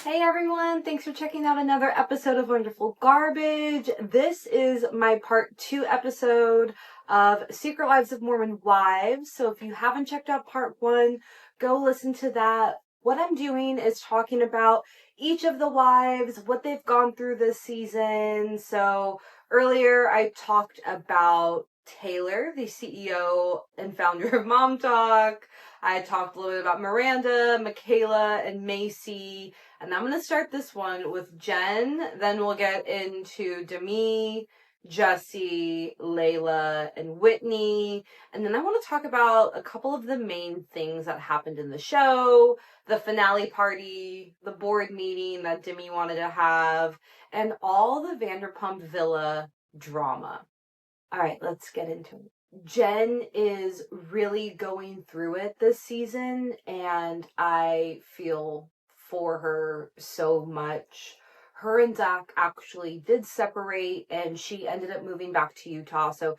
Hey everyone, thanks for checking out another episode of Wonderful Garbage. This is my part 2 episode of Secret Lives of Mormon Wives. So if you haven't checked out part 1, go listen to that. What I'm doing is talking about each of the wives, what they've gone through this season. So earlier I talked about Taylor, the CEO and founder of Mom Talk. I talked a little bit about Miranda, Michaela, and Macy. And I'm going to start this one with Jen. Then we'll get into Demi, Jesse, Layla, and Whitney. And then I want to talk about a couple of the main things that happened in the show, the finale party, the board meeting that Demi wanted to have, and all the Vanderpump Villa drama. All right, let's get into it. Jen is really going through it this season, and I feel for her so much. Her and Zach actually did separate, and she ended up moving back to Utah. So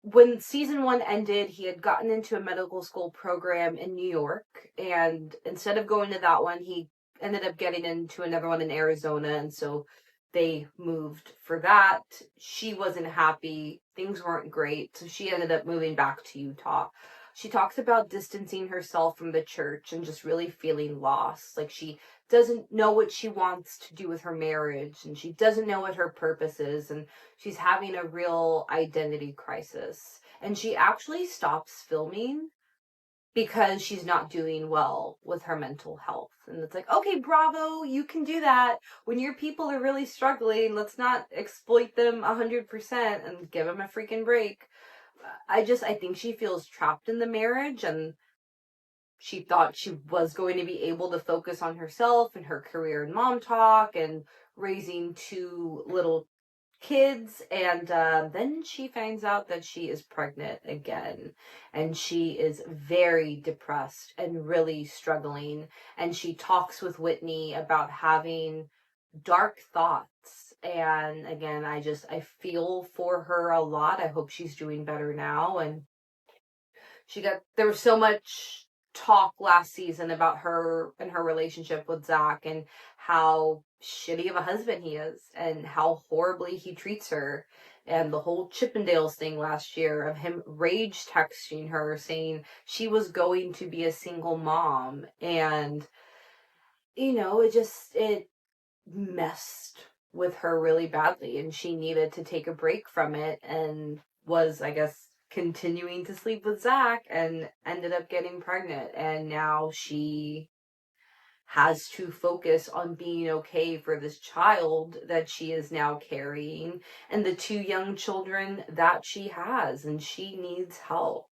when season 1 ended, he had gotten into a medical school program in New York, and instead of going to that one, he ended up getting into another one in Arizona, and so they moved for that. She wasn't happy. Things weren't great. So she ended up moving back to Utah. She talks about distancing herself from the church and just really feeling lost. Like she doesn't know what she wants to do with her marriage, and she doesn't know what her purpose is, and she's having a real identity crisis. And she actually stops filming because she's not doing well with her mental health. And it's like, okay, bravo, you can do that. When your people are really struggling, let's not exploit them 100% and give them a freaking break. I think she feels trapped in the marriage, and she thought she was going to be able to focus on herself and her career in Mom Talk and raising 2 little kids, and then she finds out that she is pregnant again, and she is very depressed and really struggling, and she talks with Whitney about having dark thoughts. And again, I feel for her a lot. I hope she's doing better now. And there was so much talk last season about her and her relationship with Zach and how shitty of a husband he is and how horribly he treats her. And the whole Chippendales thing last year of him rage texting her saying she was going to be a single mom. And, it messed with her really badly, and she needed to take a break from it, and was, I guess, continuing to sleep with Zach and ended up getting pregnant. And now she has to focus on being okay for this child that she is now carrying and the 2 young children that she has, and she needs help.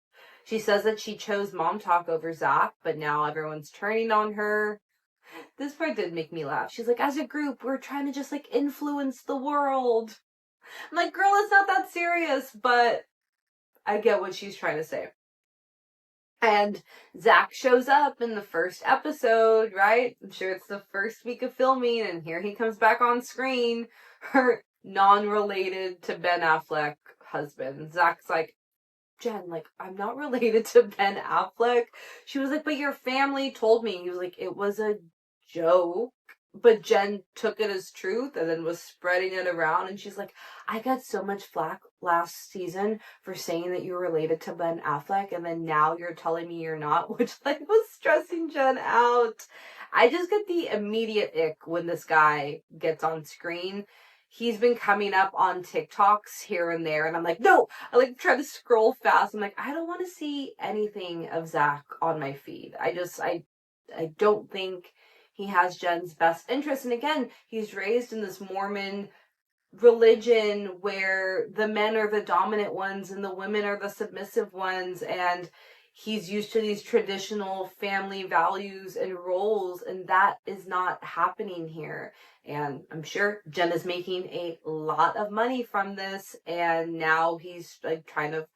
She says that she chose Mom Talk over Zach, but now everyone's turning on her. This part did make me laugh. She's like, as a group, we're trying to just influence the world. I'm like, girl, it's not that serious, but I get what she's trying to say. And Zach shows up in the first episode, right? I'm sure it's the first week of filming, and here he comes back on screen. Her non-related to Ben Affleck husband. Zach's like, Jen, I'm not related to Ben Affleck. She was like, but your family told me. He was like, it was a joke. But Jen took it as truth and then was spreading it around. And she's like, I got so much flack last season for saying that you're related to Ben Affleck, and then now you're telling me you're not, which was stressing Jen out. I just get the immediate ick when this guy gets on screen. He's been coming up on TikToks here and there, and I'm like, no! I try to scroll fast. I'm like, I don't want to see anything of Zach on my feed. I don't think he has Jen's best interest. And again, he's raised in this Mormon religion where the men are the dominant ones and the women are the submissive ones, and he's used to these traditional family values and roles, and that is not happening here. And I'm sure Jen is making a lot of money from this, and now he's trying to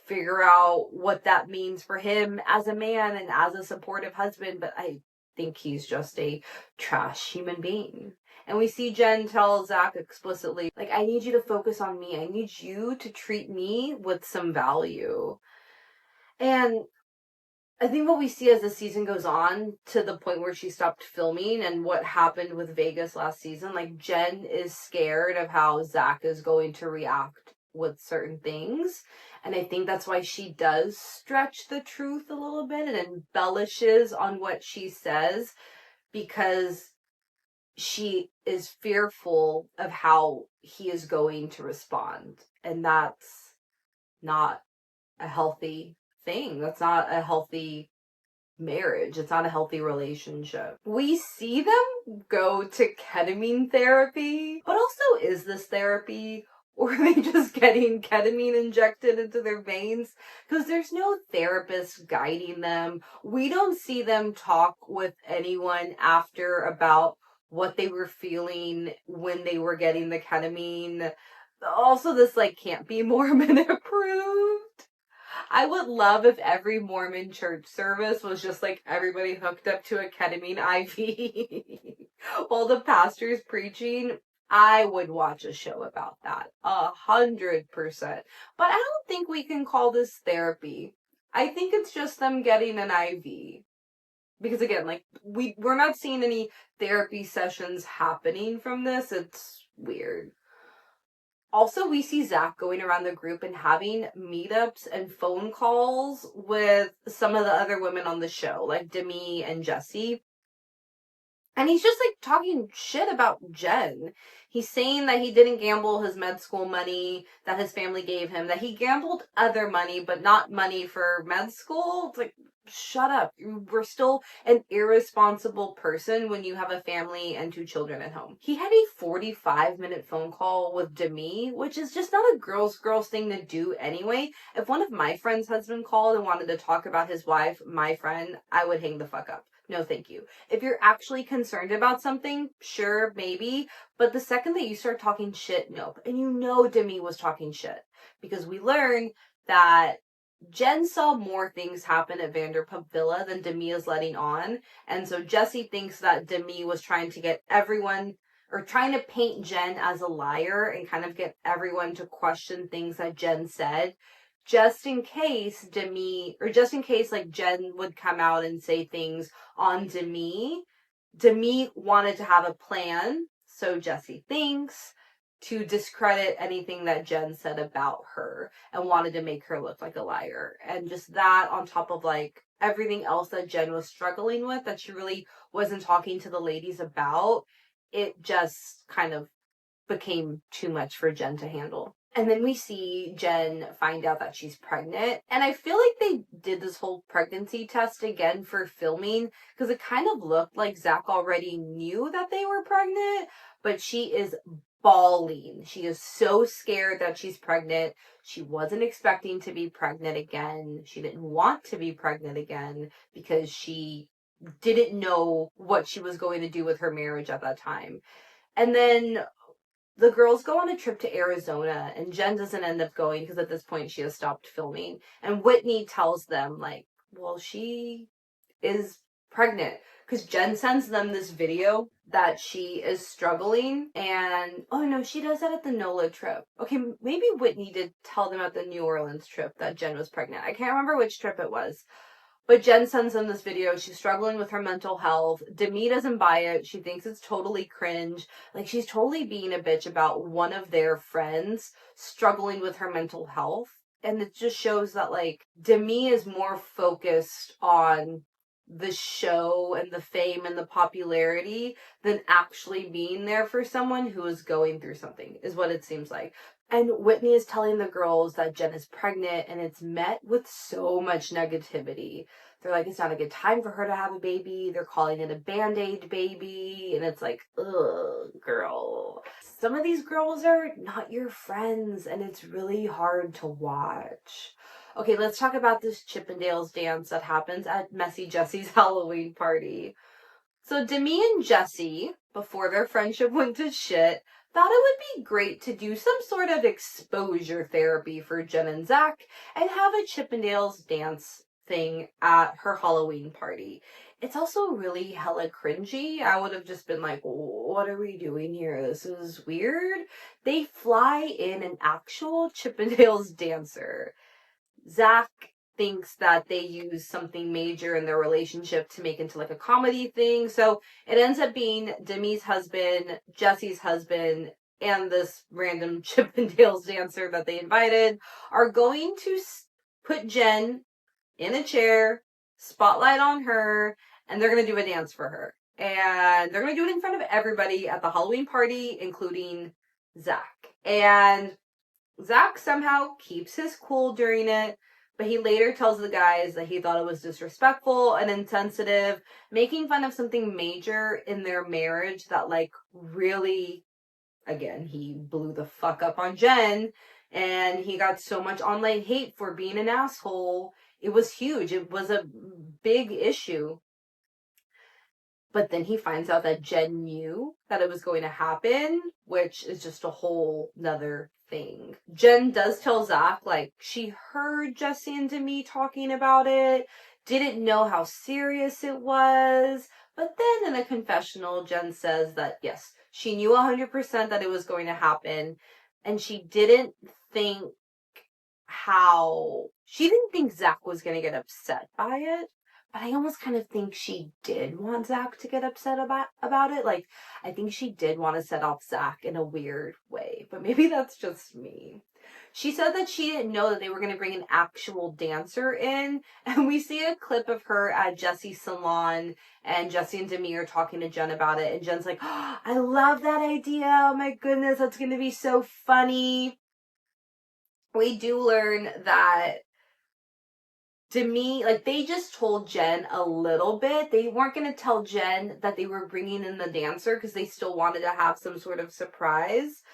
figure out what that means for him as a man and as a supportive husband. But I think he's just a trash human being. And we see Jen tell Zach explicitly, I need you to focus on me. I need you to treat me with some value. And I think what we see as the season goes on to the point where she stopped filming and what happened with Vegas last season, like Jen is scared of how Zach is going to react with certain things. And I think that's why she does stretch the truth a little bit and embellishes on what she says, because she is fearful of how he is going to respond. And that's not a healthy thing. That's not a healthy marriage. It's not a healthy relationship. We see them go to ketamine therapy, but also, is this therapy? Or are they just getting ketamine injected into their veins? Because there's no therapist guiding them. We don't see them talk with anyone after about what they were feeling when they were getting the ketamine. Also, this like can't be Mormon approved. I would love if every Mormon church service was just like everybody hooked up to a ketamine IV while the pastor's preaching. I would watch a show about that 100%. But I don't think we can call this therapy. I think it's just them getting an IV. Because again, like we're not seeing any therapy sessions happening from this. It's weird. Also, we see Zach going around the group and having meetups and phone calls with some of the other women on the show, like Demi and Jesse. And he's just like talking shit about Jen. He's saying that he didn't gamble his med school money that his family gave him, that he gambled other money, but not money for med school. It's like, shut up. We're still an irresponsible person when you have a family and 2 children at home. He had a 45-minute phone call with Demi, which is just not a girls thing to do anyway. If one of my friend's husband called and wanted to talk about his wife, my friend, I would hang the fuck up. No, thank you. If you're actually concerned about something, sure, maybe. But the second that you start talking shit, nope. And you know Demi was talking shit. Because we learn that Jen saw more things happen at Vanderpump Villa than Demi is letting on. And so Jesse thinks that Demi was trying to get everyone, or trying to paint Jen as a liar and kind of get everyone to question things that Jen said, just in case like Jen would come out and say things on Demi. Demi wanted to have a plan, so Jesse thinks, to discredit anything that Jen said about her and wanted to make her look like a liar. And just that on top of like everything else that Jen was struggling with that she really wasn't talking to the ladies about, it just kind of became too much for Jen to handle. And then we see Jen find out that she's pregnant. And I feel like they did this whole pregnancy test again for filming, because it kind of looked like Zach already knew that they were pregnant, but she is bawling. She is so scared that she's pregnant. She wasn't expecting to be pregnant again. She didn't want to be pregnant again because she didn't know what she was going to do with her marriage at that time. And then the girls go on a trip to Arizona, and Jen doesn't end up going because at this point she has stopped filming. And Whitney tells them, like, well, she is pregnant. Because Jen sends them this video that she is struggling. And, oh no, she does that at the NOLA trip. Okay, maybe Whitney did tell them at the New Orleans trip that Jen was pregnant. I can't remember which trip it was. But Jen sends them this video. She's struggling with her mental health. Demi doesn't buy it. She thinks it's totally cringe. Like, she's totally being a bitch about one of their friends struggling with her mental health. And it just shows that, like, Demi is more focused on the show and the fame and the popularity than actually being there for someone who is going through something, is what it seems like. And Whitney is telling the girls that Jen is pregnant, and it's met with so much negativity. They're like, it's not a good time for her to have a baby. They're calling it a Band-Aid baby. And it's like, ugh, girl. Some of these girls are not your friends, and it's really hard to watch. Okay, let's talk about this Chippendales dance that happens at Messy Jesse's Halloween party. So Demi and Jesse, before their friendship went to shit, thought it would be great to do some sort of exposure therapy for Jen and Zach and have a Chippendales dance thing at her Halloween party. It's also really hella cringy. I would have just been like, what are we doing here? This is weird. They fly in an actual Chippendales dancer. Zach thinks that they use something major in their relationship to make into like a comedy thing. So it ends up being Demi's husband, Jesse's husband, and this random Chippendales dancer that they invited are going to put Jen in a chair, spotlight on her, and they're going to do a dance for her. And they're going to do it in front of everybody at the Halloween party, including Zach. And Zach somehow keeps his cool during it, but he later tells the guys that he thought it was disrespectful and insensitive, making fun of something major in their marriage that, like, really, again, he blew the fuck up on Jen, and he got so much online hate for being an asshole. It was huge. It was a big issue. But then he finds out that Jen knew that it was going to happen, which is just a whole nother thing. Jen does tell Zach, like, she heard Jesse and Demi talking about it, didn't know how serious it was. But then in a confessional, Jen says that, yes, she knew 100% that it was going to happen. And she didn't think Zach was going to get upset by it. But I almost kind of think she did want Zach to get upset about it. Like, I think she did want to set off Zach in a weird way. But maybe that's just me. She said that she didn't know that they were going to bring an actual dancer in. And we see a clip of her at Jesse's salon. And Jesse and Demi are talking to Jen about it. And Jen's like, oh, I love that idea. Oh my goodness, that's going to be so funny. We do learn that Demi, like, they just told Jen a little bit. They weren't going to tell Jen that they were bringing in the dancer because they still wanted to have some sort of surprise.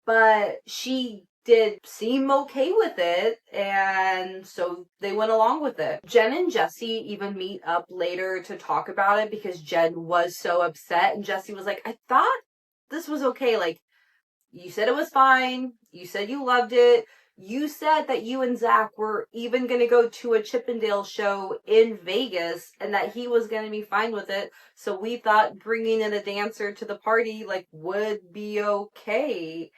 But she did seem okay with it, and so they went along with it. Jen and Jesse even meet up later to talk about it because Jen was so upset, and Jesse was like, I thought this was okay. Like, you said it was fine. You said you loved it. You said that you and Zach were even going to go to a Chippendale show in Vegas and that he was going to be fine with it. So we thought bringing in a dancer to the party, like, would be okay.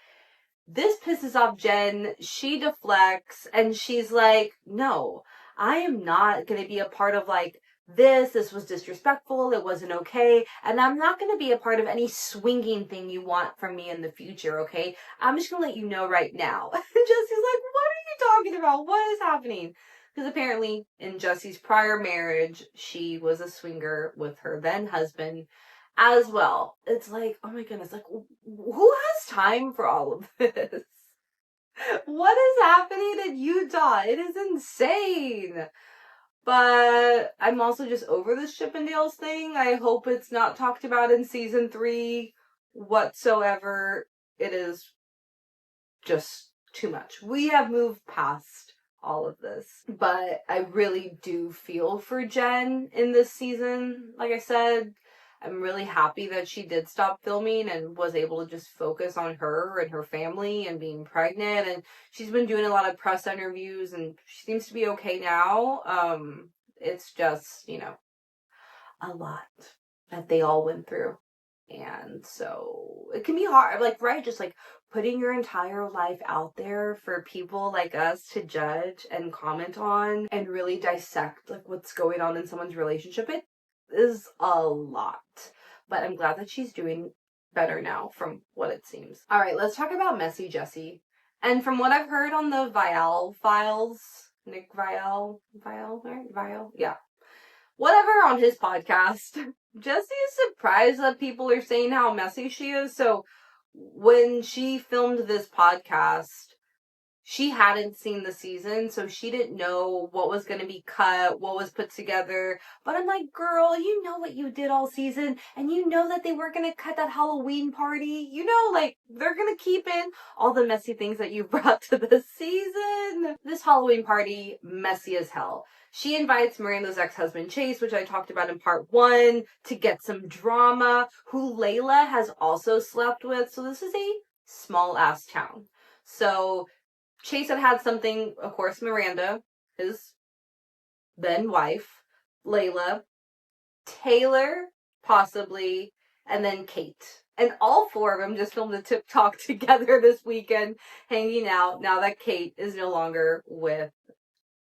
This pisses off Jen. She deflects and she's like, no, I am not going to be a part of, like, this was disrespectful, it wasn't okay, and I'm not going to be a part of any swinging thing you want from me in the future, okay? I'm just going to let you know right now. And Jesse's like, what are you talking about? What is happening? Because apparently in Jesse's prior marriage, she was a swinger with her then husband as well. It's like, oh my goodness, like, who has time for all of this? What is happening in Utah? It is insane. But I'm also just over this Chippendales thing. I hope it's not talked about in season 3 whatsoever. It is just too much. We have moved past all of this. But I really do feel for Jen in this season. Like I said, I'm really happy that she did stop filming and was able to just focus on her and her family and being pregnant. And she's been doing a lot of press interviews and she seems to be okay now. It's just, a lot that they all went through. And so it can be hard, like, right? Just like putting your entire life out there for people like us to judge and comment on and really dissect, like, what's going on in someone's relationship. It is a lot, but I'm glad that she's doing better now from what it seems. All right, let's talk about Messy Jesse. And from what I've heard on the Vial files, Nick Vial, right? Vial? Yeah. Whatever on his podcast, Jesse is surprised that people are saying how messy she is. So when she filmed this podcast, she hadn't seen the season, so she didn't know what was going to be cut, what was put together. But I'm like, girl, you know what you did all season, and you know that they weren't going to cut that Halloween party. You know, like, they're going to keep in all the messy things that you brought to this season. This Halloween party, messy as hell. She invites Miranda's ex-husband, Chase, which I talked about in part 1, to get some drama, who Layla has also slept with. So this is a small-ass town. So Chase had something, of course, Miranda, his then wife, Layla, Taylor, possibly, and then Kate. And all 4 of them just filmed a Tik Tok together this weekend, hanging out, now that Kate is no longer with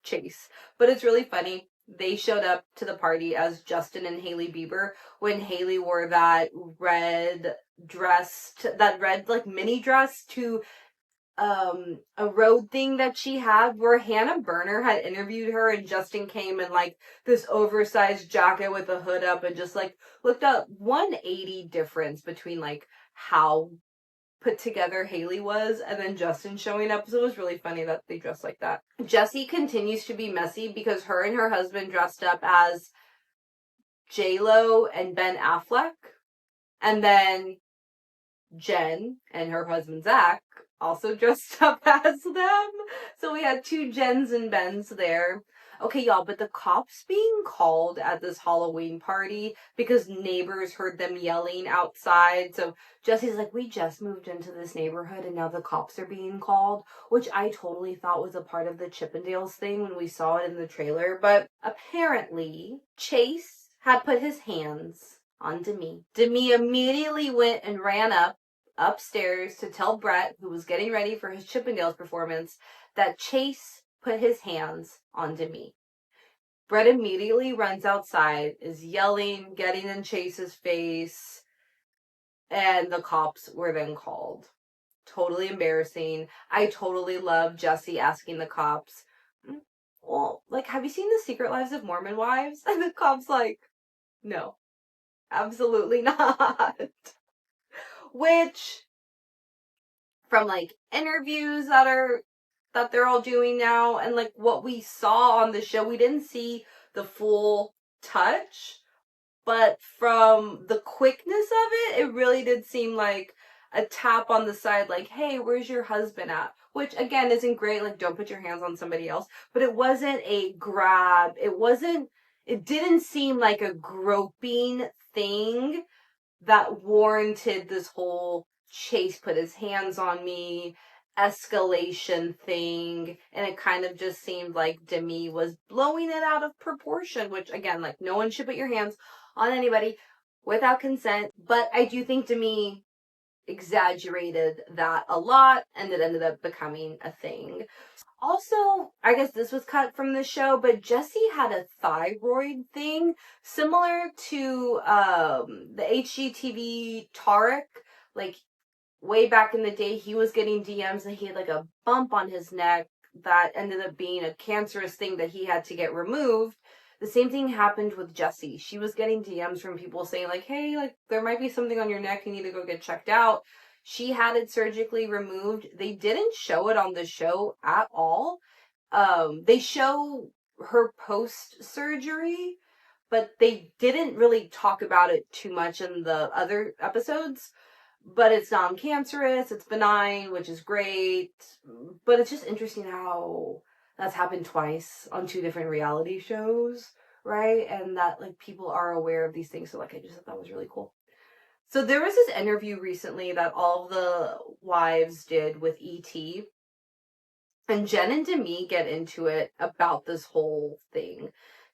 Chase. But it's really funny. They showed up to the party as Justin and Hailey Bieber when Hailey wore that red like mini dress to a road thing that she had where Hannah Berner had interviewed her, and Justin came in like this oversized jacket with a hood up and just like looked up 180 difference between like how put together Hailey was and then Justin showing up. So it was really funny that they dressed like that. Jessie continues to be messy because her and her husband dressed up as J-Lo and Ben Affleck, and then Jen and her husband Zach also dressed up as them. So we had two Jens and Bens there. Okay, y'all, but the cops being called at this Halloween party because neighbors heard them yelling outside. So Jesse's like, we just moved into this neighborhood and now the cops are being called, which I totally thought was a part of the Chippendales thing when we saw it in the trailer. But apparently Chase had put his hands on Demi. Demi immediately went and ran upstairs to tell Brett, who was getting ready for his Chippendales performance, that Chase put his hands on Demi. Brett immediately runs outside, is yelling, getting in Chase's face, and the cops were then called. Totally embarrassing. I totally love Jesse asking the cops, well, like, have you seen The Secret Lives of Mormon Wives? And the cop's like, no, absolutely not. Which, from like interviews that they're all doing now and like what we saw on the show, we didn't see the full touch, but from the quickness of it, it really did seem like a tap on the side, like, hey, where's your husband at? Which again isn't great, like don't put your hands on somebody else, but it wasn't a grab. It didn't seem like a groping thing that warranted this whole Chase put his hands on me escalation thing, and it kind of just seemed like Demi was blowing it out of proportion, which again, like no one should put your hands on anybody without consent, but I do think Demi exaggerated that a lot and it ended up becoming a thing. Also, I guess this was cut from the show, but Jesse had a thyroid thing similar to the HGTV Tarek. Like way back in the day, he was getting DMs that he had like a bump on his neck that ended up being a cancerous thing that he had to get removed. The same thing happened with Jessie. She was getting DMs from people saying like, hey, like there might be something on your neck, you need to go get checked out. She had it surgically removed. They didn't show it on the show at all. They show her post-surgery, but they didn't really talk about it too much in the other episodes. But it's non-cancerous, it's benign, which is great. But it's just interesting how that's happened twice on two different reality shows, right? And that like people are aware of these things. So like I just thought that was really cool. So there was this interview recently that all the wives did with ET. And Jen and Demi get into it about this whole thing.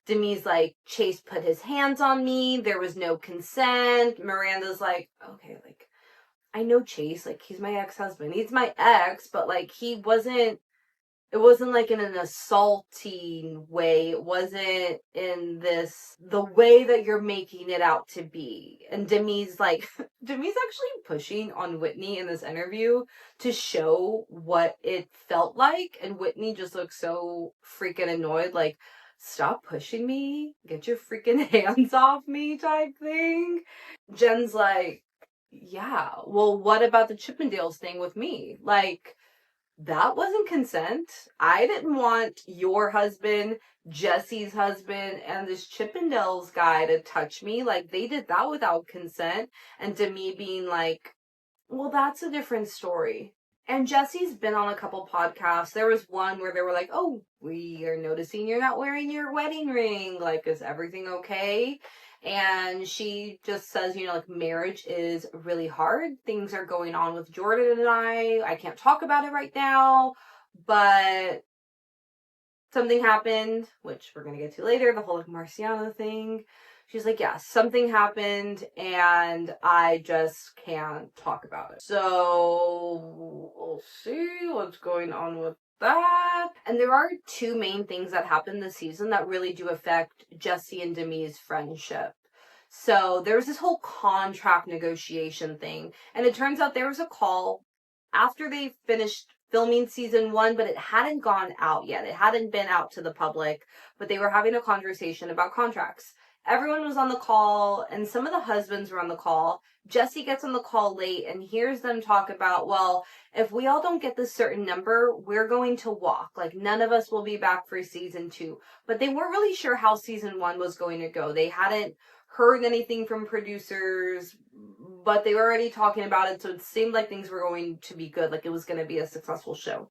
Demi's like, Chase put his hands on me. There was no consent. Miranda's like, okay, like, I know Chase, like, he's my ex-husband. He's my ex, but, like, it wasn't, like, in an assaulting way. It wasn't in the way that you're making it out to be. And Demi's actually pushing on Whitney in this interview to show what it felt like. And Whitney just looks so freaking annoyed, like, stop pushing me. Get your freaking hands off me type thing. Jen's like, yeah, well, what about the Chippendales thing with me? Like, that wasn't consent. I didn't want your husband, Jesse's husband, and this Chippendales guy to touch me. Like, they did that without consent. And to me being like, well, that's a different story. And Jesse's been on a couple podcasts. There was one where they were like, oh, we are noticing you're not wearing your wedding ring. Like, is everything okay? And she just says, you know, like, marriage is really hard. Things are going on with Jordan and I can't talk about it right now, but something happened, which we're going to get to later, the whole, like, Marciano thing. She's like, yeah, something happened, and I just can't talk about it. So, we'll see what's going on with that. And there are two main things that happen this season that really do affect Jesse and Demi's friendship. So there was this whole contract negotiation thing, and it turns out there was a call after they finished filming season 1, but it hadn't gone out yet. It hadn't been out to the public, but they were having a conversation about contracts. Everyone was on the call, and some of the husbands were on the call. Jesse gets on the call late and hears them talk about, well, if we all don't get this certain number, we're going to walk. Like, none of us will be back for season 2. But they weren't really sure how season 1 was going to go. They hadn't heard anything from producers, but they were already talking about it, so it seemed like things were going to be good, like it was going to be a successful show.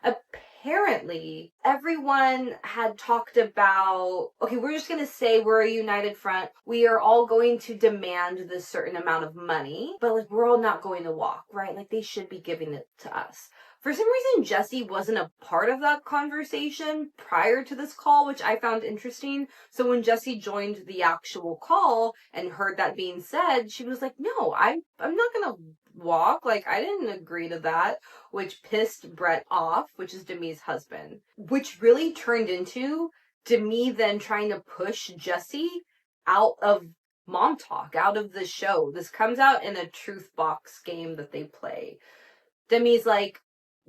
Apparently, everyone had talked about, okay, we're just going to say we're a united front. We are all going to demand this certain amount of money, but like we're all not going to walk, right? Like they should be giving it to us. For some reason, Jesse wasn't a part of that conversation prior to this call, which I found interesting. So when Jesse joined the actual call and heard that being said, she was like, no, I'm not going to walk. Like, I didn't agree to that, which pissed Brett off, which is Demi's husband, which really turned into Demi then trying to push Jesse out of Mom Talk, out of the show. This comes out in a Truth Box game that they play. Demi's like,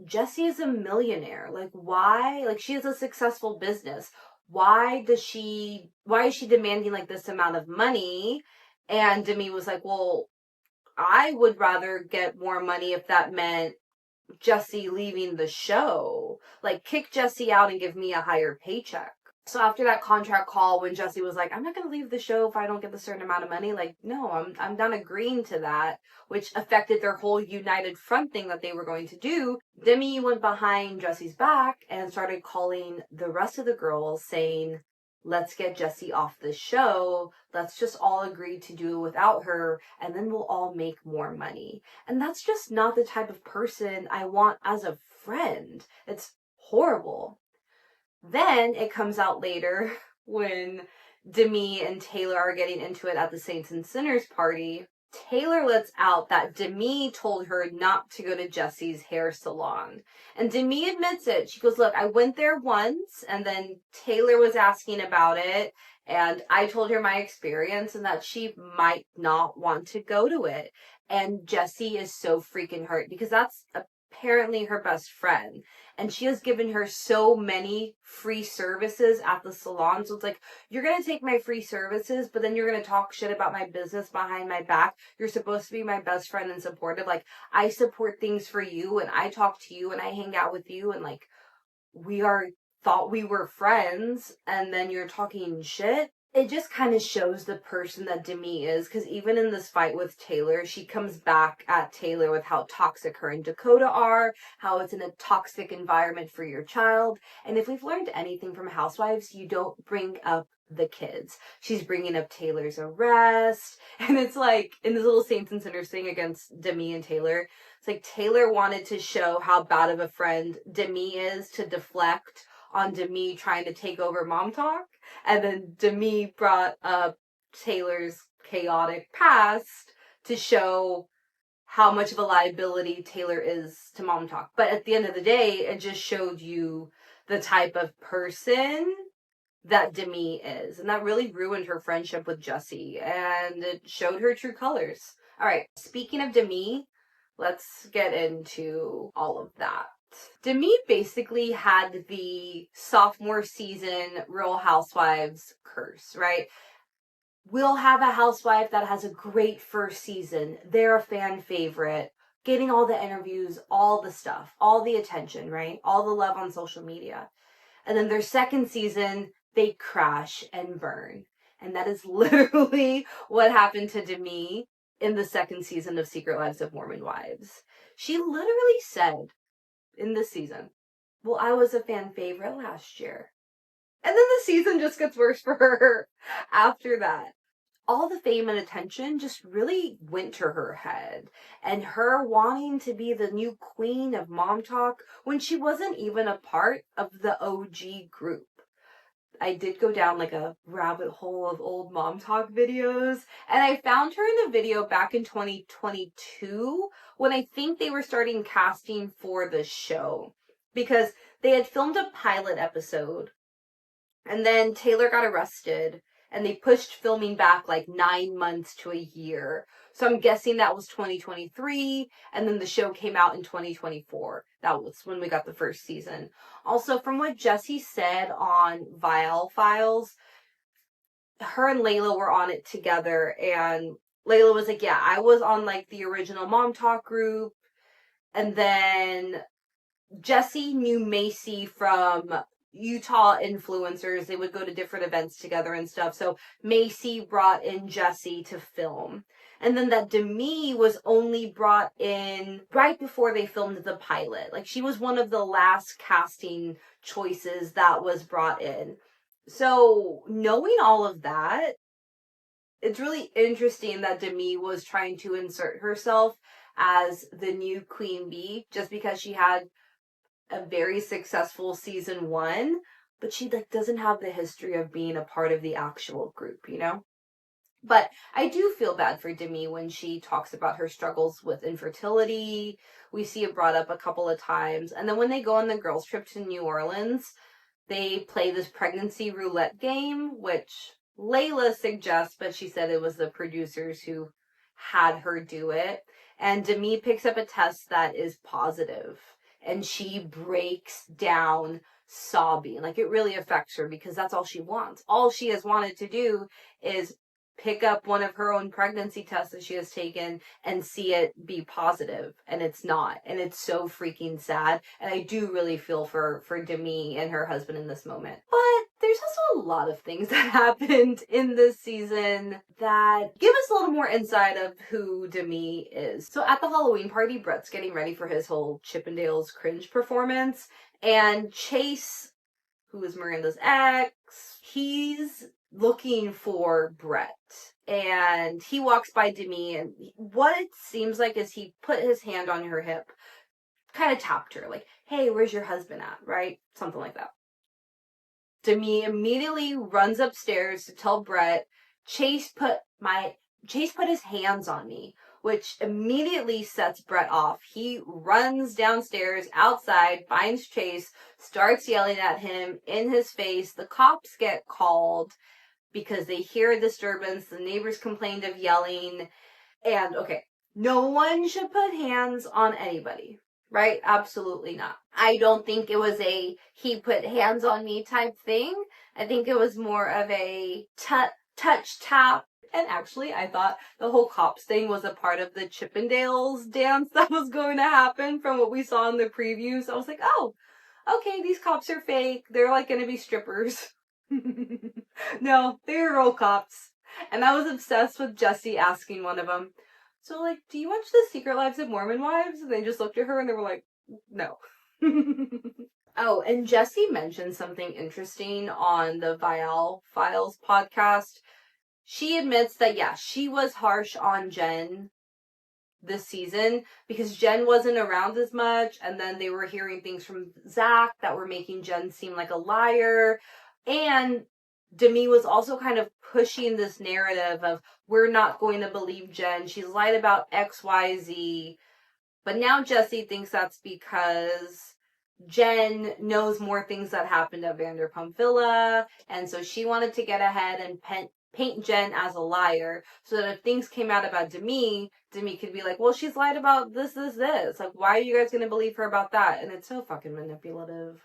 Jesse is a millionaire. Like, why? Like, she has a successful business. Why is she demanding like this amount of money? And Demi was like, well, I would rather get more money if that meant Jesse leaving the show. Like, kick Jesse out and give me a higher paycheck. So after that contract call, when Jesse was like, I'm not going to leave the show if I don't get a certain amount of money, like, no, I'm not agreeing to that, which affected their whole united front thing that they were going to do. Demi went behind Jesse's back and started calling the rest of the girls saying, let's get Jesse off the show. Let's just all agree to do it without her, and then we'll all make more money. And that's just not the type of person I want as a friend. It's horrible. Then it comes out later when Demi and Taylor are getting into it at the Saints and Sinners party. Taylor lets out that Demi told her not to go to Jesse's hair salon. And Demi admits it. She goes, look, I went there once, and then Taylor was asking about it, and I told her my experience and that she might not want to go to it. And Jesse is so freaking hurt because that's apparently her best friend. And she has given her so many free services at the salon. So it's like, you're going to take my free services, but then you're going to talk shit about my business behind my back. You're supposed to be my best friend and supportive. Like, I support things for you, and I talk to you, and I hang out with you, and like, thought we were friends, and then you're talking shit. It just kind of shows the person that Demi is, because even in this fight with Taylor, she comes back at Taylor with how toxic her and Dakota are, how it's in a toxic environment for your child. And if we've learned anything from Housewives, you don't bring up the kids. She's bringing up Taylor's arrest, and it's like, in this little Saints and Sinners thing against Demi and Taylor, it's like Taylor wanted to show how bad of a friend Demi is to deflect on Demi trying to take over Mom Talk. And then Demi brought up Taylor's chaotic past to show how much of a liability Taylor is to Mom Talk. But at the end of the day, it just showed you the type of person that Demi is. And that really ruined her friendship with Jesse. And it showed her true colors. All right, speaking of Demi, let's get into all of that. Demi basically had the sophomore season Real Housewives curse, right? We'll have a housewife that has a great first season. They're a fan favorite, getting all the interviews, all the stuff, all the attention, right? All the love on social media. And then their second season, they crash and burn. And that is literally what happened to Demi in the second season of Secret Lives of Mormon Wives. She literally said, in this season, well, I was a fan favorite last year. And then the season just gets worse for her after that. All the fame and attention just really went to her head. And her wanting to be the new queen of Mom Talk when she wasn't even a part of the OG group. I did go down like a rabbit hole of old Mom Talk videos, and I found her in a video back in 2022 when I think they were starting casting for the show. because they had filmed a pilot episode and then Taylor got arrested and they pushed filming back like 9 months to a year. So I'm guessing that was 2023, and then the show came out in 2024. That was when we got the first season. Also, from what Jesse said on Vial Files, her and Layla were on it together, and Layla was like, yeah, I was on like the original Mom Talk group, and then Jesse knew Macy from Utah influencers. They would go to different events together and stuff. So Macy brought in Jesse to film. And then that Demi was only brought in right before they filmed the pilot. Like, she was one of the last casting choices that was brought in. So knowing all of that, it's really interesting that Demi was trying to insert herself as the new Queen Bee just because she had a very successful season 1, but she like doesn't have the history of being a part of the actual group, you know? But I do feel bad for Demi when she talks about her struggles with infertility. We see it brought up a couple of times. And then when they go on the girls' trip to New Orleans, they play this pregnancy roulette game, which Layla suggests, but she said it was the producers who had her do it. And Demi picks up a test that is positive, and she breaks down sobbing. Like, it really affects her because that's all she wants. All she has wanted to do is pick up one of her own pregnancy tests that she has taken and see it be positive, and it's not, and it's so freaking sad. And I do really feel for Demi and her husband in this moment. But there's also a lot of things that happened in this season that give us a little more insight of who Demi is. So at the Halloween party, Brett's getting ready for his whole Chippendales cringe performance, and Chase, who is Miranda's ex, he's looking for Brett. And he walks by Demi, and what it seems like is he put his hand on her hip, kind of tapped her, like, hey, where's your husband at, right? Something like that. Demi immediately runs upstairs to tell Brett, Chase put his hands on me, which immediately sets Brett off. He runs downstairs outside, finds Chase, starts yelling at him in his face. The cops get called because they hear a disturbance. The neighbors complained of yelling. And okay, no one should put hands on anybody, right? Absolutely not. I don't think it was a he put hands on me type thing. I think it was more of a touch tap. And actually, I thought the whole cops thing was a part of the Chippendales dance that was going to happen from what we saw in the previews. I was like, oh, okay, these cops are fake. They're like going to be strippers. No, they were real cops. And I was obsessed with Jesse asking one of them, so, like, do you watch The Secret Lives of Mormon Wives? And they just looked at her and they were like, no. Oh, and Jesse mentioned something interesting on the Vial Files podcast. She admits that, yeah, she was harsh on Jen this season because Jen wasn't around as much, and then they were hearing things from Zach that were making Jen seem like a liar. And Demi was also kind of pushing this narrative of, we're not going to believe Jen. She's lied about XYZ. But now Jesse thinks that's because Jen knows more things that happened at Vanderpump Villa. And so she wanted to get ahead and paint Jen as a liar so that if things came out about Demi could be like, well, she's lied about this. Like, why are you guys going to believe her about that? And it's so fucking manipulative.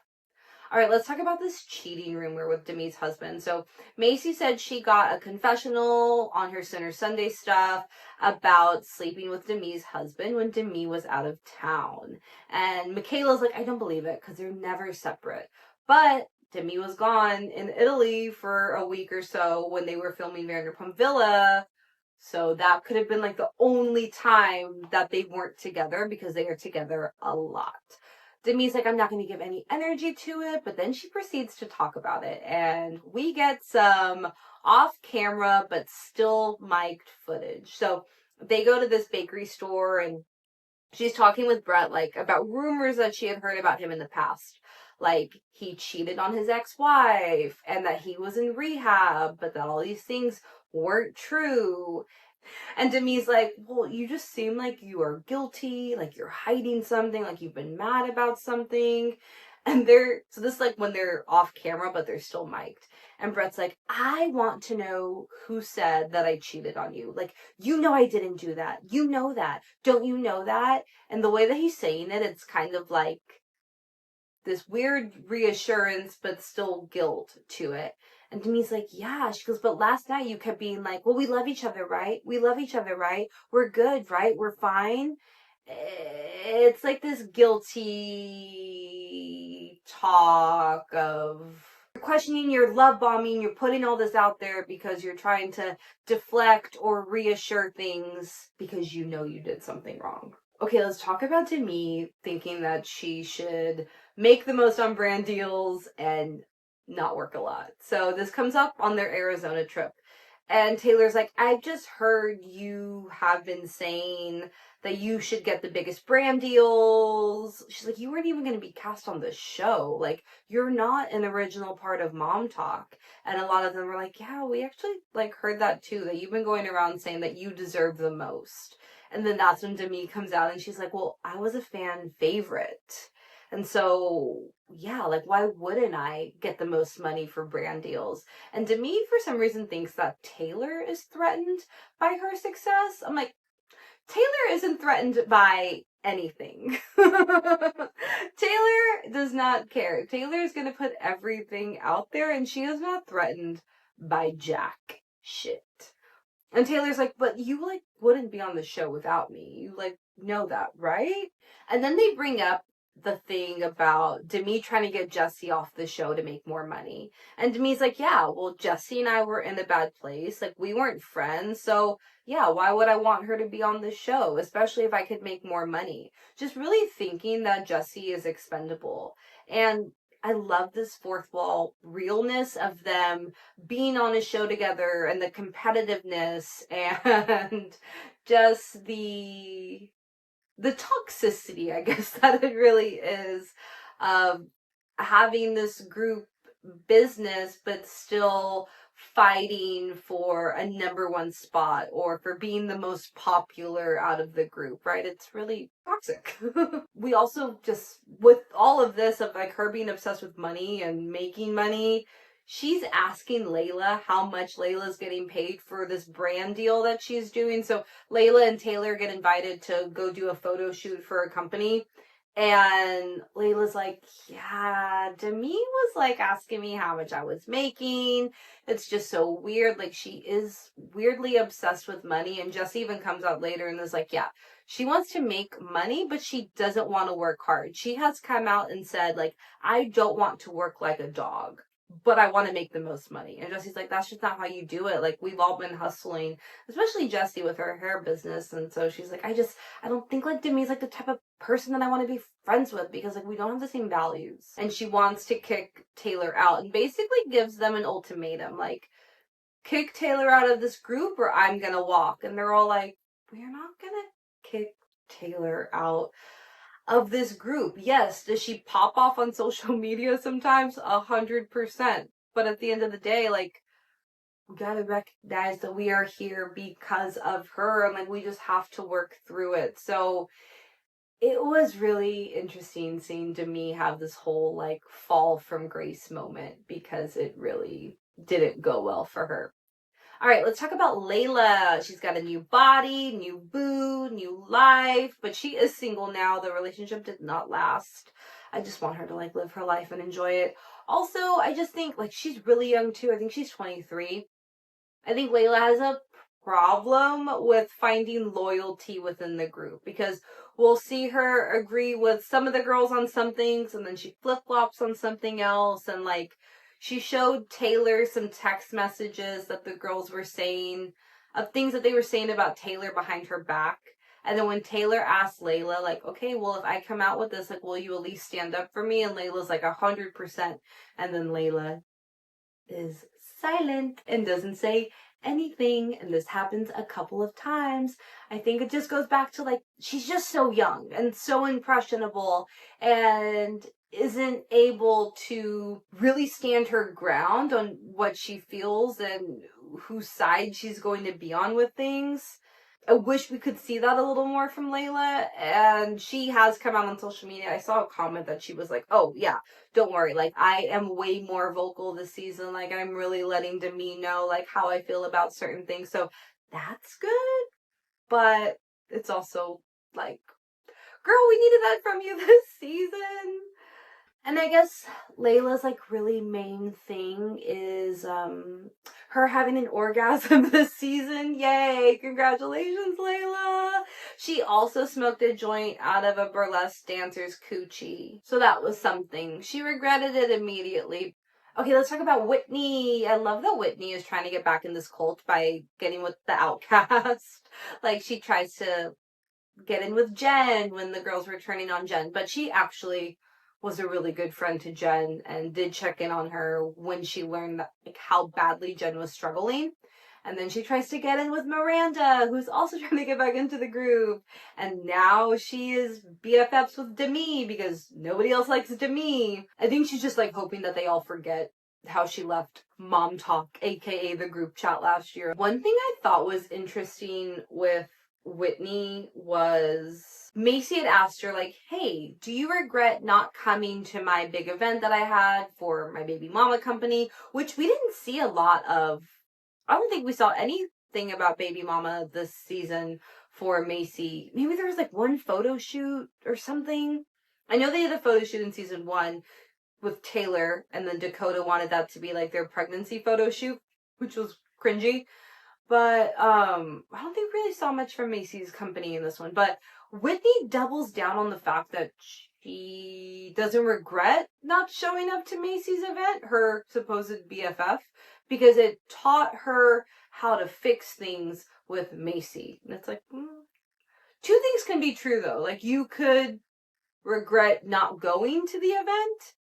All right, let's talk about this cheating rumor with Demi's husband. So Macy said she got a confessional on her Sinner Sunday stuff about sleeping with Demi's husband when Demi was out of town. And Michaela's like, I don't believe it because they're never separate. But Demi was gone in Italy for a week or so when they were filming Vanderpump Villa. So that could have been like the only time that they weren't together because they are together a lot. Demi's like, I'm not going to give any energy to it, but then she proceeds to talk about it, and we get some off-camera but still mic'd footage. So they go to this bakery store, and she's talking with Brett, like, about rumors that she had heard about him in the past. like he cheated on his ex-wife and that he was in rehab, but that all these things weren't true. And Demi's like, well, you just seem like you are guilty, like you're hiding something, like you've been mad about something. And so this is like when they're off camera, but they're still mic'd. And Brett's like, I want to know who said that I cheated on you. Like, you know I didn't do that. You know that. Don't you know that? And the way that he's saying it, it's kind of like this weird reassurance, but still guilt to it. And Demi's like, yeah. She goes, but last night you kept being like, well, we love each other, right? We love each other, right? We're good, right? We're fine. It's like this guilty talk of questioning your love bombing. You're putting all this out there because you're trying to deflect or reassure things because you know you did something wrong. Okay, let's talk about Demi thinking that she should make the most on brand deals and not work a lot. So this comes up on their Arizona trip. And Taylor's like, I've just heard you have been saying that you should get the biggest brand deals. She's like, you weren't even going to be cast on the show. Like, you're not an original part of Mom Talk. And a lot of them were like, yeah, we actually like heard that too, that you've been going around saying that you deserve the most. And then that's when Demi comes out and she's like, well, I was a fan favorite. And so, yeah, like, why wouldn't I get the most money for brand deals? And Demi, for some reason, thinks that Taylor is threatened by her success. I'm like, Taylor isn't threatened by anything. Taylor does not care. Taylor is going to put everything out there, and she is not threatened by jack shit. And Taylor's like, but you, like, wouldn't be on the show without me. You, like, know that, right? And then they bring up the thing about Demi trying to get Jesse off the show to make more money. And Demi's like, yeah, well, Jesse and I were in a bad place. Like, we weren't friends. So, yeah, why would I want her to be on the show? Especially if I could make more money. Just really thinking that Jesse is expendable. And I love this fourth wall realness of them being on a show together and the competitiveness and just the toxicity, I guess, that it really is, having this group business but still fighting for a number one spot or for being the most popular out of the group, right? It's really toxic. We also just, with all of this of like her being obsessed with money and making money, she's asking Layla how much Layla's getting paid for this brand deal that she's doing. So Layla and Taylor get invited to go do a photo shoot for a company. And Layla's like, yeah, Demi was like asking me how much I was making. It's just so weird. Like, she is weirdly obsessed with money. And Jesse even comes out later and is like, yeah, she wants to make money, but she doesn't want to work hard. She has come out and said, like, I don't want to work like a dog, but I want to make the most money. And Jesse's like, that's just not how you do it. Like, we've all been hustling, especially Jessie with her hair business. And so she's like, I don't think like Demi's like the type of person that I want to be friends with because like we don't have the same values. And she wants to kick Taylor out and basically gives them an ultimatum, like, kick Taylor out of this group or I'm gonna walk. And they're all like, we're not gonna kick Taylor out of this group. Yes, does she pop off on social media sometimes? 100%. But at the end of the day, like, we gotta recognize that we are here because of her and like we just have to work through it. So it was really interesting seeing Demi have this whole like fall from grace moment because it really didn't go well for her. All right, let's talk about Layla. She's got a new body, new boo, new life, but she is single now. The relationship did not last. I just want her to like live her life and enjoy it. Also, I just think like she's really young too. I think she's 23. I think Layla has a problem with finding loyalty within the group because we'll see her agree with some of the girls on some things and then she flip-flops on something else. And like, she showed Taylor some text messages that the girls were saying of things that they were saying about Taylor behind her back. And then when Taylor asked Layla, like, okay, well, if I come out with this, like, will you at least stand up for me? And Layla's like 100%. And then Layla is silent and doesn't say anything. And this happens a couple of times. I think it just goes back to like, she's just so young and so impressionable. And isn't able to really stand her ground on what she feels and whose side she's going to be on with things. I wish we could see that a little more from Layla, and she has come out on social media. I saw a comment that she was like, oh yeah, don't worry, like, I am way more vocal this season, like, I'm really letting Demi know, like, how I feel about certain things, so that's good, but it's also, like, girl, we needed that from you this season. And I guess Layla's like really main thing is her having an orgasm this season. Yay! Congratulations, Layla! She also smoked a joint out of a burlesque dancer's coochie. So that was something. She regretted it immediately. Okay, let's talk about Whitney. I love that Whitney is trying to get back in this cult by getting with the outcast. Like, she tries to get in with Jen when the girls were turning on Jen, but she actually was a really good friend to Jen and did check in on her when she learned that, like, how badly Jen was struggling. And then she tries to get in with Miranda, who's also trying to get back into the group. And now she is BFFs with Demi because nobody else likes Demi. I think she's just like hoping that they all forget how she left Mom Talk, aka the group chat last year. One thing I thought was interesting with Whitney was Macy had asked her, like, hey, do you regret not coming to my big event that I had for my baby mama company? Which we didn't see a lot of. I don't think we saw anything about baby mama this season for Macy. Maybe there was like one photo shoot or something. I know they had a photo shoot in season 1 with Taylor, and then Dakota wanted that to be like their pregnancy photo shoot, which was cringy. But I don't think we really saw much from Macy's company in this one. But Whitney doubles down on the fact that she doesn't regret not showing up to Macy's event, her supposed BFF, because it taught her how to fix things with Macy. And it's like, two things can be true though. Like, you could regret not going to the event,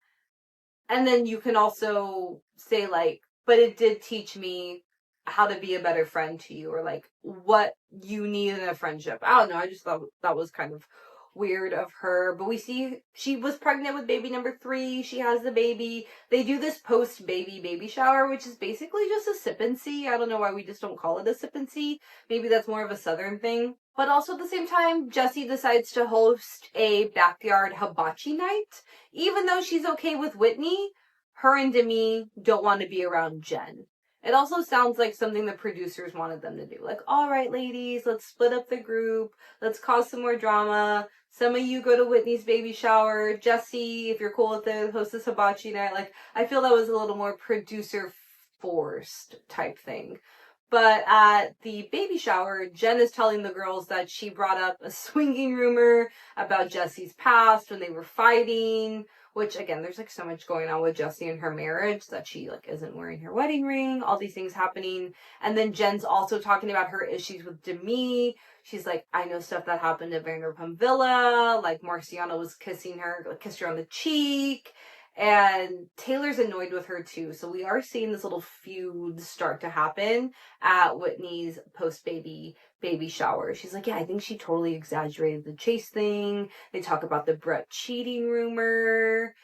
and then you can also say, like, but it did teach me how to be a better friend to you, or like what you need in a friendship. I don't know. I just thought that was kind of weird of her. But we see she was pregnant with baby number 3. She has the baby. They do this post baby shower, which is basically just a sip and see. I don't know why we just don't call it a sip and see. Maybe that's more of a Southern thing. But also at the same time, Jessie decides to host a backyard hibachi night. Even though she's okay with Whitney, her and Demi don't want to be around Jen. It also sounds like something the producers wanted them to do. Like, all right, ladies, let's split up the group. Let's cause some more drama. Some of you go to Whitney's baby shower. Jessie, if you're cool with it, host this hibachi night. Like, I feel that was a little more producer forced type thing. But at the baby shower, Jen is telling the girls that she brought up a swinging rumor about Jessie's past when they were fighting. Which, again, there's like so much going on with Jessie and her marriage that she like isn't wearing her wedding ring, all these things happening. And then Jen's also talking about her issues with Demi. She's like, I know stuff that happened at Vanderpump Villa, like Marciano was kissed her on the cheek. And Taylor's annoyed with her too. So we are seeing this little feud start to happen at Whitney's post-baby shower. She's like, yeah, I think she totally exaggerated the Chase thing. They talk about the Brett cheating rumor.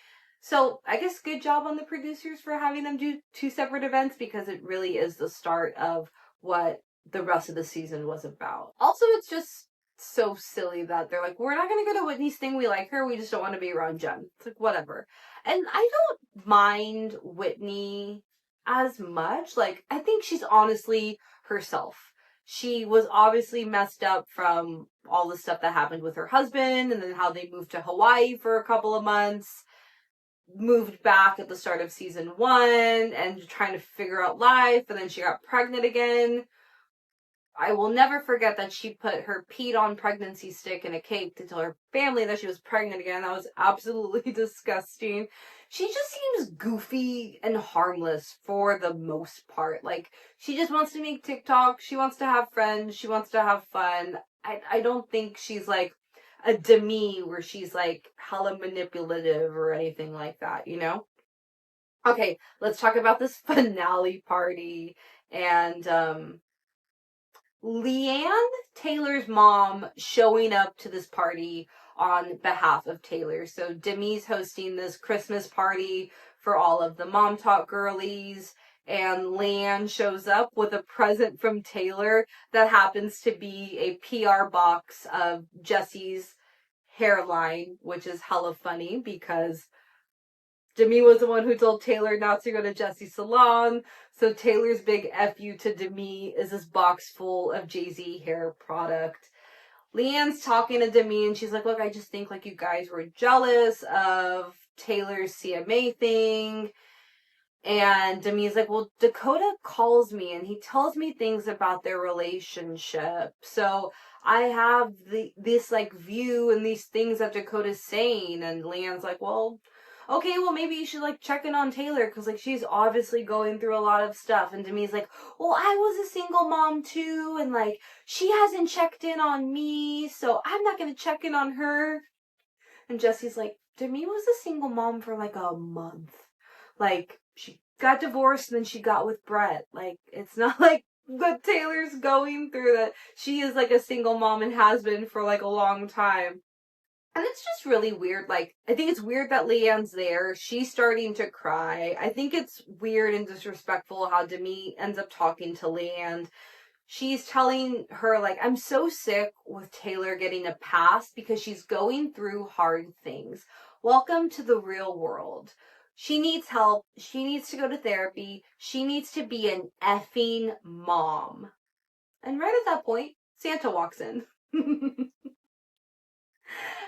So I guess good job on the producers for having them do 2 separate events, because it really is the start of what the rest of the season was about. Also, it's just so silly that they're like, we're not going to go to Whitney's thing. We like her. We just don't want to be around Jen. It's like, whatever. And I don't mind Whitney as much. Like, I think she's honestly herself. She was obviously messed up from all the stuff that happened with her husband, and then how they moved to Hawaii for a couple of months, moved back at the start of season 1 and trying to figure out life, and then she got pregnant again. I will never forget that she put her peed on pregnancy stick in a cake to tell her family that she was pregnant again. That was absolutely disgusting. She just seems goofy and harmless for the most part. Like, she just wants to make TikTok. She wants to have friends. She wants to have fun. I don't think she's like a Demi where she's like hella manipulative or anything like that, you know? Okay, let's talk about this finale party. And, Leanne, Taylor's mom, showing up to this party on behalf of Taylor. So Demi's hosting this Christmas party for all of the Mom Talk girlies, and Lan shows up with a present from Taylor that happens to be a PR box of Jesse's hairline, which is hella funny because Demi was the one who told Taylor not to go to Jesse's salon. So Taylor's big F you to Demi is this box full of Jay-Z hair product. Leanne's talking to Demi and she's like, look, I just think like you guys were jealous of Taylor's CMA thing. And Demi's like, well, Dakota calls me and he tells me things about their relationship. So I have this like view and these things that Dakota's saying. And Leanne's like, well, okay, well, maybe you should like check in on Taylor because like she's obviously going through a lot of stuff. And Demi's like, well, I was a single mom too. And like she hasn't checked in on me. So I'm not going to check in on her. And Jesse's like, Demi was a single mom for like a month. Like, she got divorced and then she got with Brett. Like, it's not like what Taylor's going through, that she is like a single mom and has been for like a long time. And it's just really weird. Like, I think it's weird that Leanne's there. She's starting to cry. I think it's weird and disrespectful how Demi ends up talking to Leanne. She's telling her, like, I'm so sick with Taylor getting a pass because she's going through hard things. Welcome to the real world. She needs help. She needs to go to therapy. She needs to be an effing mom. And right at that point, Santa walks in.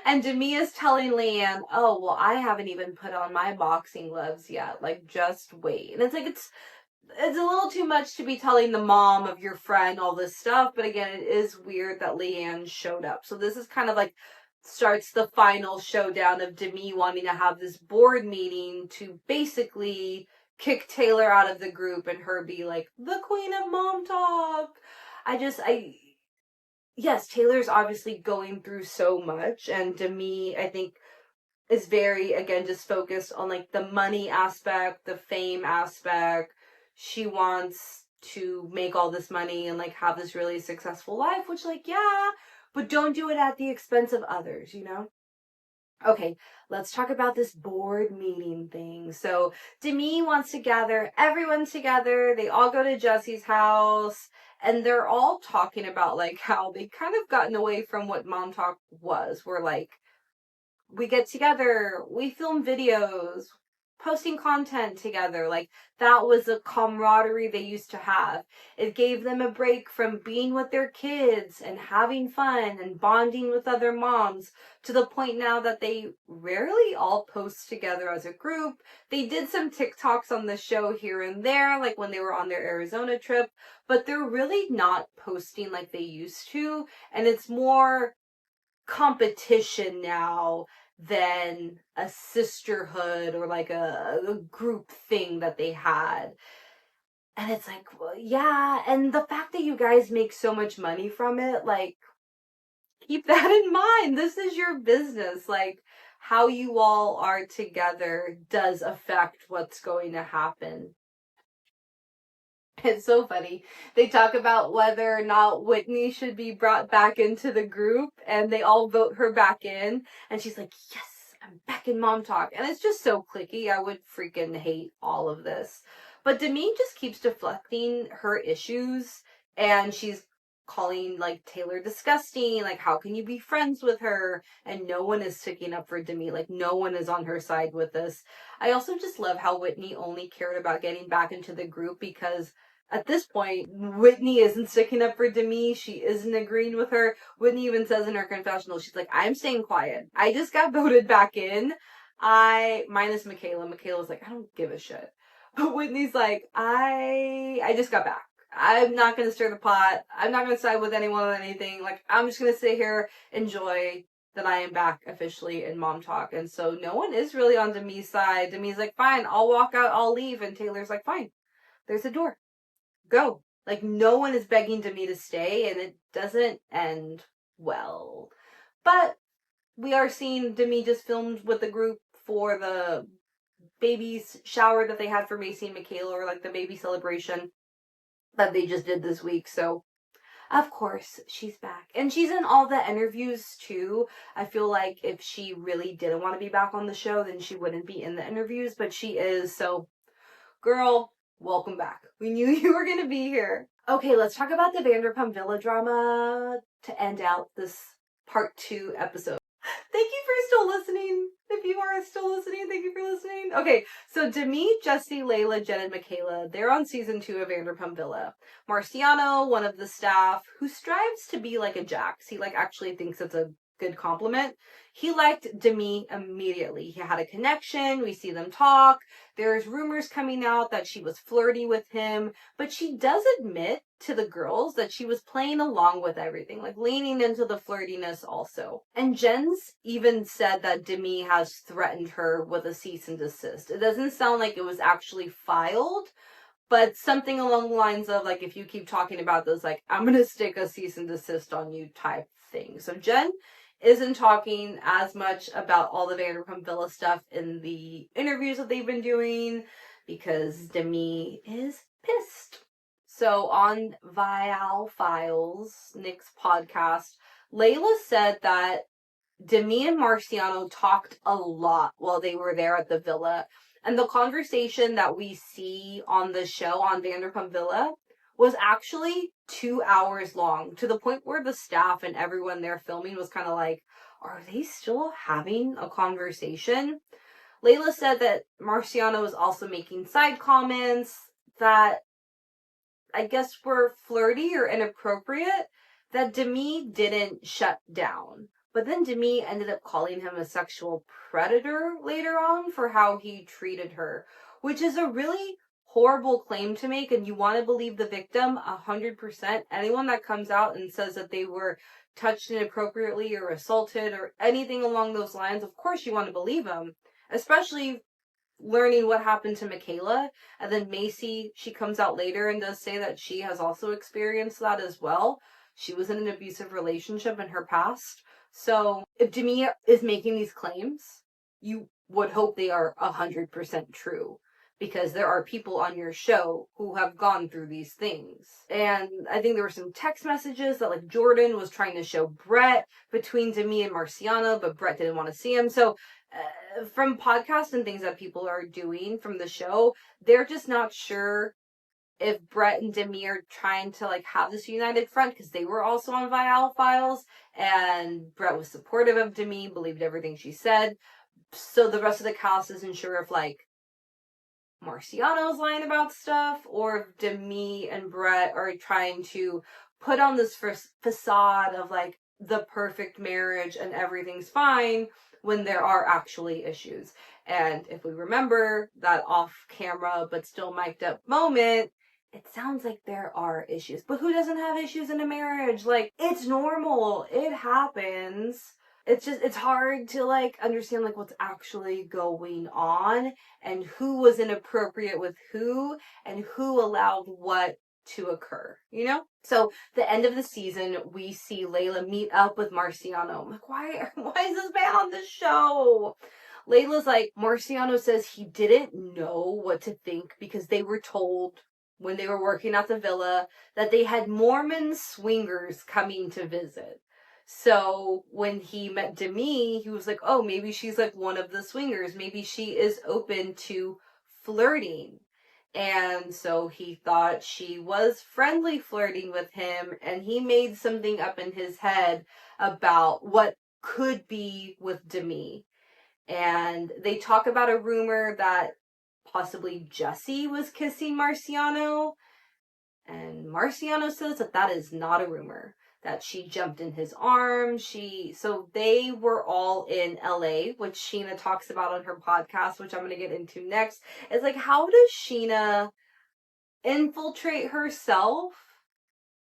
And Demi is telling Leanne, oh, well, I haven't even put on my boxing gloves yet. Like, just wait. And it's like, it's a little too much to be telling the mom of your friend all this stuff. But again, it is weird that Leanne showed up. So this is kind of like starts the final showdown of Demi wanting to have this board meeting to basically kick Taylor out of the group and her be like the queen of mom talk. Yes, Taylor's obviously going through so much, and Demi, I think, is very, again, just focused on like the money aspect, the fame aspect. She wants to make all this money and like have this really successful life, which like, yeah, but don't do it at the expense of others, you know? Okay, let's talk about this board meeting thing. So Demi wants to gather everyone together. They all go to Jesse's house and they're all talking about like how they kind of gotten away from what Mom Talk was. We're like, we get together, we film videos, posting content together. Like, that was a camaraderie they used to have. It gave them a break from being with their kids and having fun and bonding with other moms, to the point now that they rarely all post together as a group. They did some TikToks on the show here and there, like when they were on their Arizona trip, but they're really not posting like they used to. And it's more competition now than a sisterhood or like a group thing that they had. And it's like, well, yeah. And the fact that you guys make so much money from it, like, keep that in mind. This is your business. Like, how you all are together does affect what's going to happen. It's so funny. They talk about whether or not Whitney should be brought back into the group, and they all vote her back in. And she's like, yes, I'm back in Mom Talk. And it's just so cliquey. I would freaking hate all of this. But Demi just keeps deflecting her issues, and she's calling like Taylor disgusting. Like, how can you be friends with her? And no one is sticking up for Demi. Like, no one is on her side with this. I also just love how Whitney only cared about getting back into the group because at this point, Whitney isn't sticking up for Demi. She isn't agreeing with her. Whitney even says in her confessional, she's like, I'm staying quiet. I just got voted back in. Minus Michaela. Michaela's like, I don't give a shit. But Whitney's like, I just got back. I'm not going to stir the pot. I'm not going to side with anyone on anything. Like, I'm just going to sit here, enjoy that I am back officially in Mom Talk. And so no one is really on Demi's side. Demi's like, fine, I'll walk out, I'll leave. And Taylor's like, fine, there's a door. Go. Like, no one is begging Demi to stay, and it doesn't end well. But we are seeing Demi just filmed with the group for the baby's shower that they had for Macy and Michaela, or like the baby celebration that they just did this week. So Of course, she's back. And she's in all the interviews too. I feel like if she really didn't want to be back on the show, then she wouldn't be in the interviews, but she is. So, girl, welcome back. We knew you were going to be here. Okay, let's talk about the Vanderpump Villa drama to end out this part 2 episode. Thank you for still listening. If you are still listening, thank you for listening. Okay, so Demi, Jesse, Layla, Jen, and Michaela, they're on season 2 of Vanderpump Villa. Marciano, one of the staff, who strives to be like a Jax. He actually thinks it's a good compliment. He liked Demi immediately. He had a connection. We see them talk. There's rumors coming out that she was flirty with him, but she does admit to the girls that she was playing along with everything, leaning into the flirtiness also. And Jen's even said that Demi has threatened her with a cease and desist. It doesn't sound like it was actually filed, but something along the lines of, if you keep talking about this, I'm gonna stick a cease and desist on you type thing. So Jen isn't talking as much about all the Vanderpump Villa stuff in the interviews that they've been doing because Demi is pissed. So on Vial Files, Nick's podcast, Layla said that Demi and Marciano talked a lot while they were there at the villa. And the conversation that we see on the show on Vanderpump Villa was actually 2 hours long, to the point where the staff and everyone there filming was kind of like, are they still having a conversation? Layla said that Marciano was also making side comments that I guess were flirty or inappropriate that Demi didn't shut down. But then Demi ended up calling him a sexual predator later on for how he treated her, which is a really horrible claim to make, and you want to believe the victim 100%. Anyone that comes out and says that they were touched inappropriately or assaulted or anything along those lines, of course you want to believe them, especially learning what happened to Michaela. And then Macy, she comes out later and does say that she has also experienced that as well. She was in an abusive relationship in her past. So if Demi is making these claims, you would hope they are 100% true, because there are people on your show who have gone through these things. And I think there were some text messages that Jordan was trying to show Brett between Demi and Marciano, but Brett didn't want to see him. So from podcasts and things that people are doing from the show, they're just not sure if Brett and Demi are trying to have this united front, because they were also on Vial Files, and Brett was supportive of Demi, believed everything she said. So the rest of the cast isn't sure if Marciano's lying about stuff, or if Demi and Brett are trying to put on this facade of the perfect marriage and everything's fine when there are actually issues. And if we remember that off camera but still mic'd up moment, it sounds like there are issues. But who doesn't have issues in a marriage? It's normal. It happens. It's hard to understand what's actually going on and who was inappropriate with who and who allowed what to occur, So the end of the season, we see Layla meet up with Marciano. I'm why is this man on this show? Layla's Marciano says he didn't know what to think because they were told when they were working at the villa that they had Mormon swingers coming to visit. So when he met Demi, he was like, oh, maybe she's one of the swingers. Maybe she is open to flirting. And so he thought she was friendly flirting with him, and he made something up in his head about what could be with Demi. And they talk about a rumor that possibly Jesse was kissing Marciano, and Marciano says that is not a rumor, that she jumped in his arms. So they were all in LA, which Sheena talks about on her podcast, which I'm going to get into next. It's how does Sheena infiltrate herself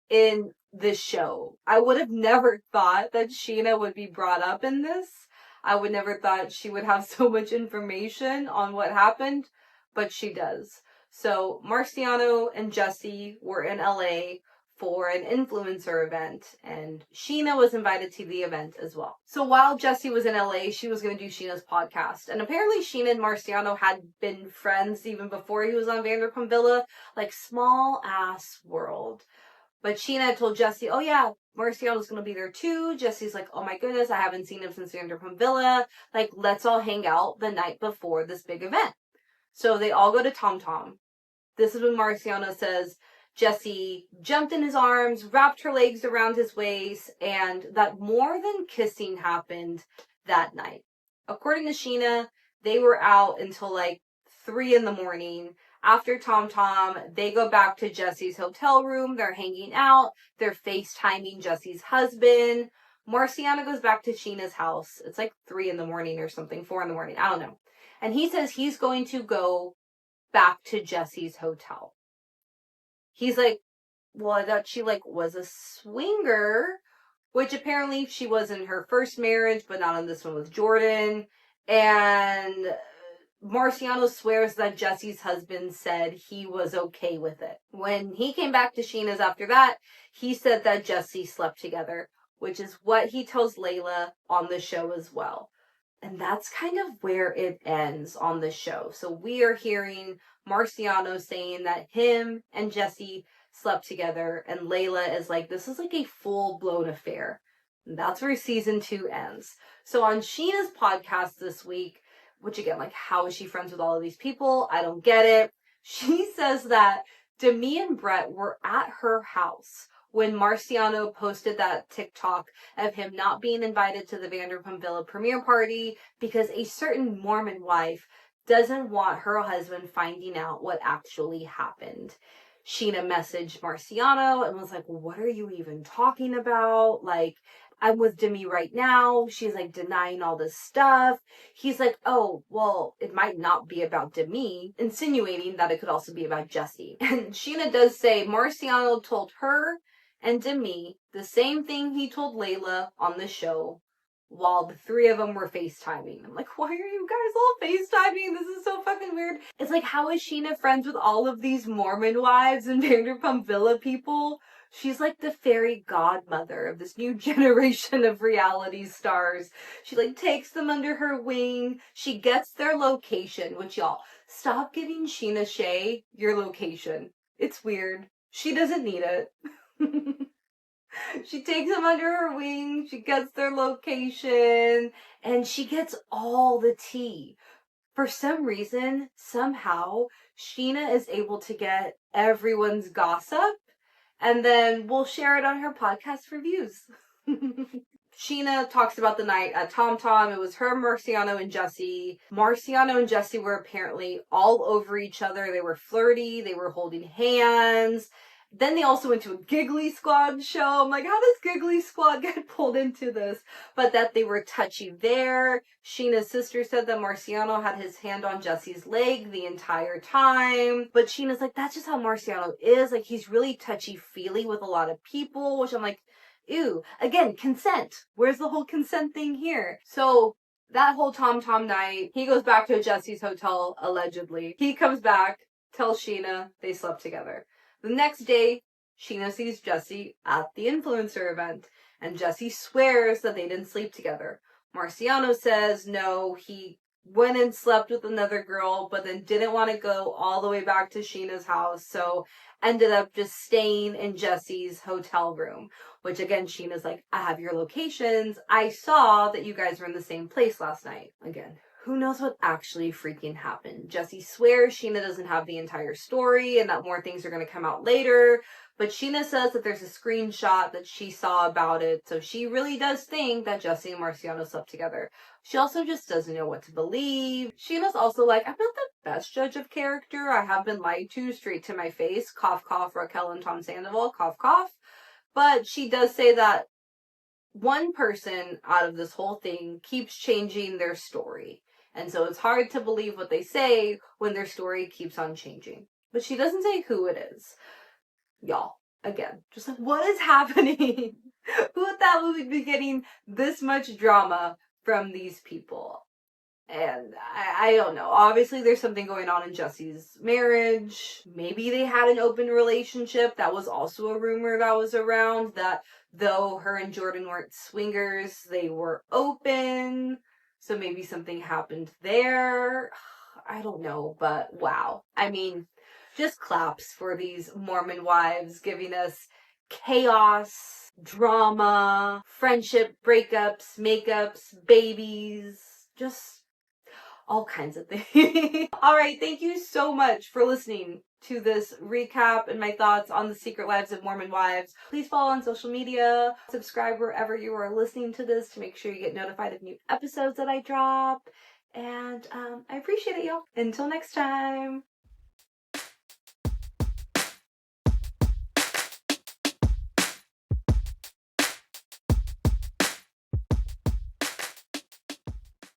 in this show? I would have never thought that Sheena would be brought up in this. I would never thought she would have so much information on what happened, but she does. So Marciano and Jesse were in LA for an influencer event, and Sheena was invited to the event as well. So while Jesse was in LA, she was going to do Sheena's podcast. And apparently Sheena and Marciano had been friends even before he was on Vanderpump Villa. Small ass world. But Sheena told Jesse, oh yeah, Marciano's going to be there too. Jesse's like, oh my goodness, I haven't seen him since Vanderpump Villa. Like, let's all hang out the night before this big event. So they all go to Tom Tom. This is when Marciano says Jesse jumped in his arms, wrapped her legs around his waist, and that more than kissing happened that night. According to Sheena, they were out until like 3 a.m. After Tom Tom, they go back to Jesse's hotel room. They're hanging out. They're FaceTiming Jesse's husband. Marciano goes back to Sheena's house. It's like 3 a.m. or something, 4 a.m. I don't know. And he says he's going to go back to Jesse's hotel. He's like, well, I thought she like was a swinger, which apparently she was in her first marriage, but not in this one with Jordan. And Marciano swears that Jesse's husband said he was okay with it. When he came back to Sheena's after that, he said that Jesse slept together, which is what he tells Layla on the show as well. And that's kind of where it ends on the show. So we are hearing Marciano saying that him and Jesse slept together, and Layla is like, this is like a full-blown affair. And that's where season 2 ends. So on Sheena's podcast this week, which again, like, how is she friends with all of these people? I don't get it. She says that Demi and Brett were at her house when Marciano posted that TikTok of him not being invited to the Vanderpump Villa premiere party because a certain Mormon wife doesn't want her husband finding out what actually happened. Sheena messaged Marciano and was like, what are you even talking about? Like, I'm with Demi right now. She's like denying all this stuff. He's like, oh, well, it might not be about Demi, insinuating that it could also be about Jesse. And Sheena does say Marciano told her and Demi the same thing he told Layla on the show while the 3 of them were FaceTiming. I'm like, why are you guys all FaceTiming? This is so fucking weird. It's like, how is Sheena friends with all of these Mormon wives and Vanderpump Villa people? She's like the fairy godmother of this new generation of reality stars. She like takes them under her wing. She gets their location, which y'all, stop giving Sheena Shea your location. It's weird. She doesn't need it. She takes them under her wing, she gets their location, and she gets all the tea. For some reason, somehow, Sheena is able to get everyone's gossip, and then we'll share it on her podcast for views. Sheena talks about the night at Tom Tom. It was her, Marciano, and Jesse. Marciano and Jesse were apparently all over each other. They were flirty. They were holding hands. Then they also went to a Giggly Squad show. I'm like, how does Giggly Squad get pulled into this? But that they were touchy there. Sheena's sister said that Marciano had his hand on Jesse's leg the entire time. But Sheena's like, that's just how Marciano is. Like, he's really touchy-feely with a lot of people, which I'm like, ew. Again, consent. Where's the whole consent thing here? So that whole Tom Tom night, he goes back to Jesse's hotel, allegedly. He comes back, tells Sheena they slept together. The next day, Sheena sees Jesse at the influencer event, and Jesse swears that they didn't sleep together. Marciano says no, he went and slept with another girl, but then didn't want to go all the way back to Sheena's house, so ended up just staying in Jesse's hotel room. Which again, Sheena's like, I have your locations. I saw that you guys were in the same place last night. Again, who knows what actually freaking happened? Jesse swears Sheena doesn't have the entire story and that more things are going to come out later. But Sheena says that there's a screenshot that she saw about it. So she really does think that Jesse and Marciano slept together. She also just doesn't know what to believe. Sheena's also like, I'm not the best judge of character. I have been lied to straight to my face. Cough, cough, Raquel and Tom Sandoval. Cough, cough. But she does say that one person out of this whole thing keeps changing their story. And so it's hard to believe what they say when their story keeps on changing. But she doesn't say who it is. Y'all, again, just like, what is happening? Who thought we would be getting this much drama from these people? And I don't know. Obviously, there's something going on in Jesse's marriage. Maybe they had an open relationship. That was also a rumor that was around, that though her and Jordan weren't swingers, they were open. So maybe something happened there. I don't know, but wow. I mean, just claps for these Mormon wives giving us chaos, drama, friendship breakups, makeups, babies, just all kinds of things. All right, thank you so much for listening to this recap and my thoughts on the Secret Lives of Mormon Wives. Please follow on social media, subscribe wherever you are listening to this to make sure you get notified of new episodes that I drop. And I appreciate it, y'all. Until next time.